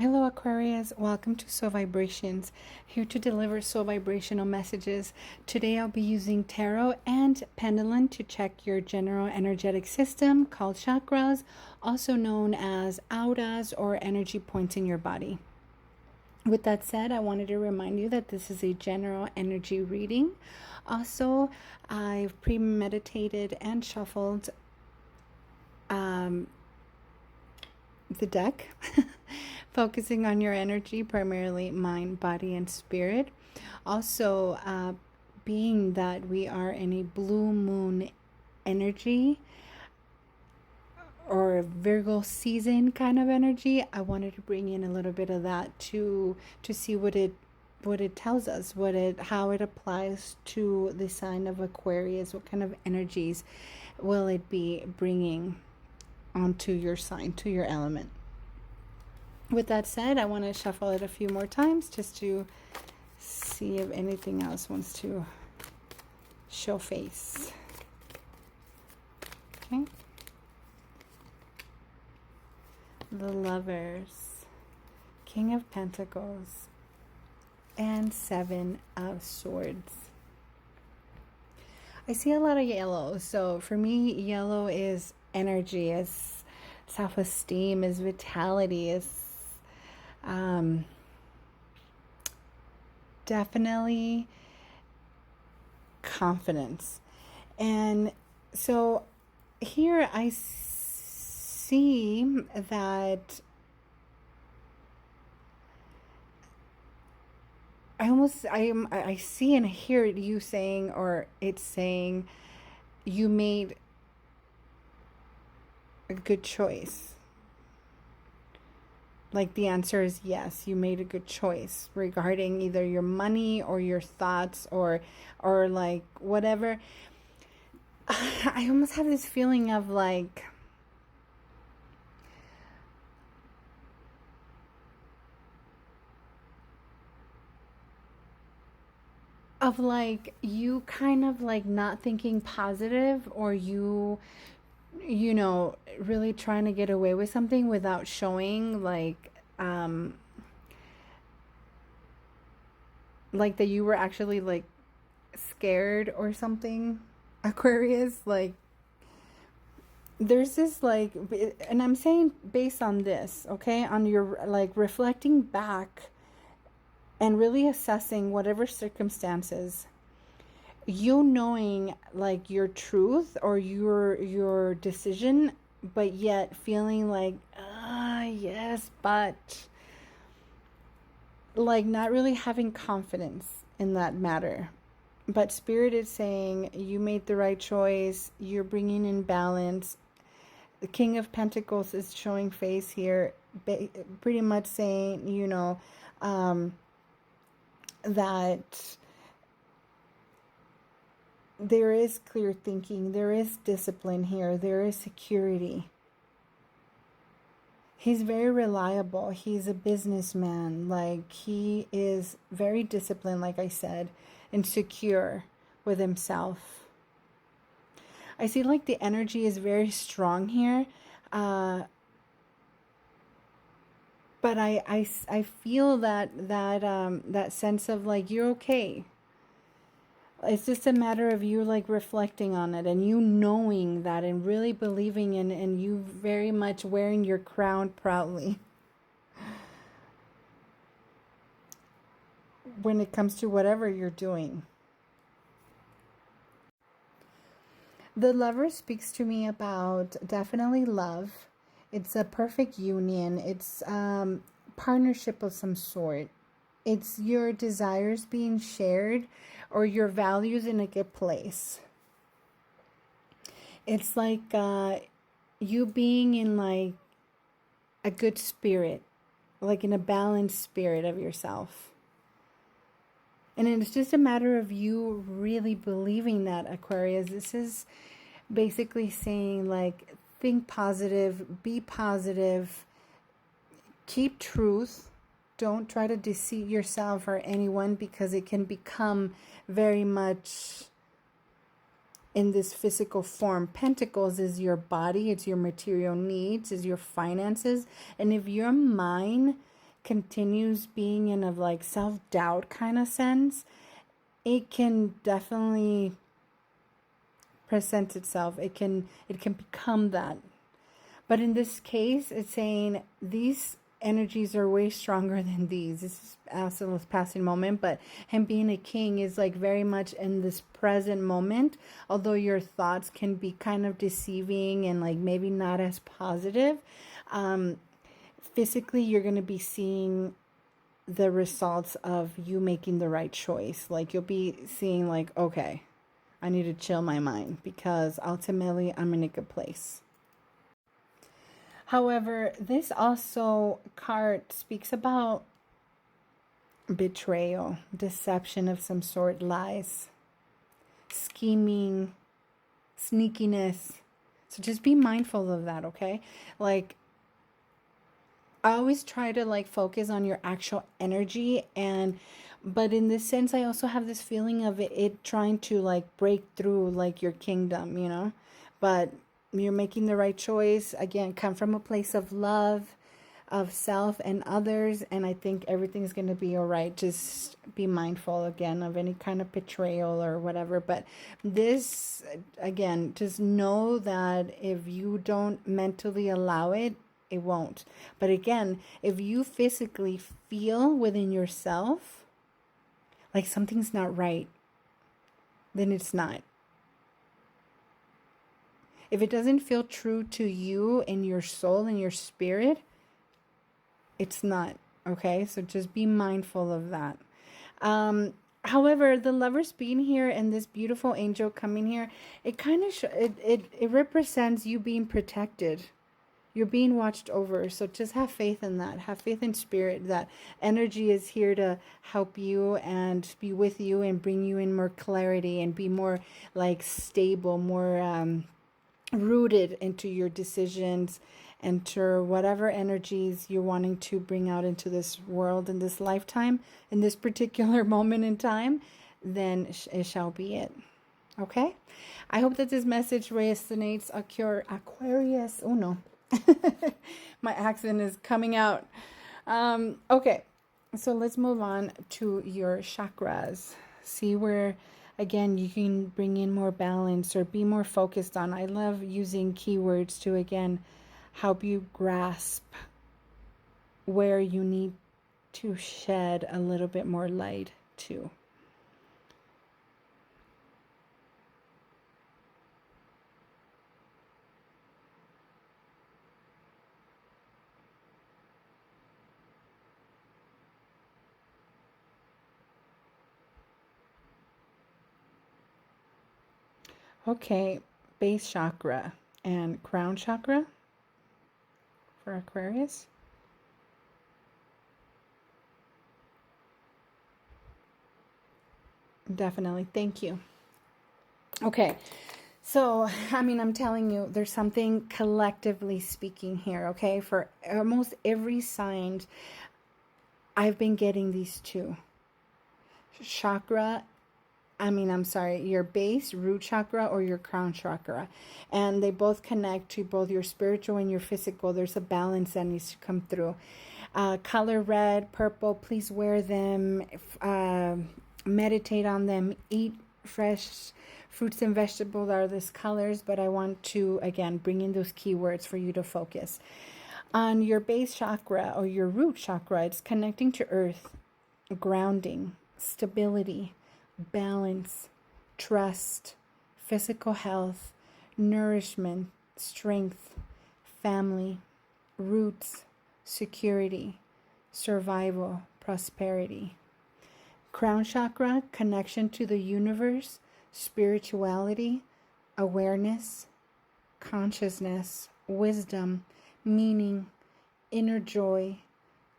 Hello Aquarius, welcome to Soul Vibrations, here to deliver soul vibrational messages. Today I'll be using tarot and pendulum to check your general energetic system called chakras, also known as auras or energy points in your body. With that said, I wanted to remind you that this is a general energy reading. Also, I've premeditated and shuffled the deck, focusing on your energy, primarily mind, body, and spirit. Also, being that we are in a blue moon energy or Virgo season kind of energy, I wanted to bring in a little bit of that to see what it tells us, how it applies to the sign of Aquarius. What kind of energies will it be bringing onto your sign, to your element? With that said, I want to shuffle it a few more times just to see if anything else wants to show face. Okay. The Lovers, King of Pentacles, and Seven of Swords. I see a lot of yellow. So for me, yellow is energy, is self-esteem, is vitality, is definitely confidence. And so here I see that I see and hear you saying, or it's saying, you made a good choice. Like the answer is yes, you made a good choice regarding either your money or your thoughts or like whatever. I almost have this feeling of like you kind of like not thinking positive, or you know, really trying to get away with something without showing like that you were actually like scared or something, Aquarius. Like there's this like, and I'm saying based on this, okay, on your like reflecting back and really assessing whatever circumstances, you knowing like your truth or your decision, but yet feeling like yes, but like not really having confidence in that matter. But Spirit is saying you made the right choice. You're bringing in balance. The King of Pentacles is showing face here, pretty much saying, you know, that there is clear thinking, there is discipline here, there is security. He's very reliable. He's a businessman. Like, he is very disciplined, like I said, and secure with himself. I see like the energy is very strong here. But I feel that sense of like, you're okay. It's just a matter of you like reflecting on it and you knowing that and really believing in, and you very much wearing your crown proudly when it comes to whatever you're doing. The Lover speaks to me about definitely love. It's a perfect union. It's partnership of some sort. It's your desires being shared or your values in a good place. It's like you being in like a good spirit, like in a balanced spirit of yourself. And it's just a matter of you really believing that, Aquarius. This is basically saying like, think positive, be positive, keep truth. Don't try to deceive yourself or anyone, because it can become very much in this physical form. Pentacles is your body, it's your material needs, is your finances. And if your mind continues being in a like self-doubt kind of sense, it can definitely present itself. It can become that. But in this case, it's saying these energies are way stronger than these. This is also a passing moment, but him being a king is like very much in this present moment, although your thoughts can be kind of deceiving and like maybe not as positive. Physically, you're going to be seeing the results of you making the right choice. Like you'll be seeing like, okay, I need to chill my mind because ultimately I'm in a good place. However, this also card speaks about betrayal, deception of some sort, lies, scheming, sneakiness. So just be mindful of that, okay? Like, I always try to like focus on your actual energy, but in this sense I also have this feeling of it trying to like break through like your kingdom, you know. But you're making the right choice. Again, come from a place of love, of self and others, and I think everything's going to be all right. Just be mindful again of any kind of betrayal or whatever. But this, again, just know that if you don't mentally allow it, it won't. But again, if you physically feel within yourself like something's not right, then it's not. If it doesn't feel true to you and your soul and your spirit, it's not. Okay, so just be mindful of that. However, the Lovers being here and this beautiful angel coming here, it kind of it represents you being protected. You're being watched over. So just have faith in that. Have faith in spirit. That energy is here to help you and be with you and bring you in more clarity and be more like stable, more rooted into your decisions, enter whatever energies you're wanting to bring out into this world in this lifetime, in this particular moment in time, then it shall be it. Okay? I hope that this message resonates. Aquarius. Oh no. My accent is coming out. Okay. So let's move on to your chakras. See where, again, you can bring in more balance or be more focused on. I love using keywords to, again, help you grasp where you need to shed a little bit more light to. Okay, base chakra and crown chakra for Aquarius. Definitely. Thank you. Okay. So, I mean, I'm telling you, there's something collectively speaking here, okay? For almost every sign, I've been getting these two. Your base, root chakra, or your crown chakra. And they both connect to both your spiritual and your physical. There's a balance that needs to come through. Color red, purple, please wear them. Meditate on them. Eat fresh fruits and vegetables are these colors, but I want to, again, bring in those keywords for you to focus. On your base chakra or your root chakra, it's connecting to earth, grounding, stability, balance, trust, physical health, nourishment, strength, family, roots, security, survival, prosperity. Crown chakra, connection to the universe, spirituality, awareness, consciousness, wisdom, meaning, inner joy,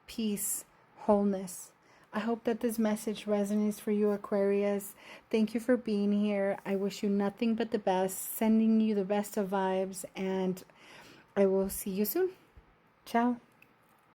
peace, wholeness. I hope that this message resonates for you, Aquarius. Thank you for being here. I wish you nothing but the best, sending you the best of vibes, and I will see you soon. Ciao.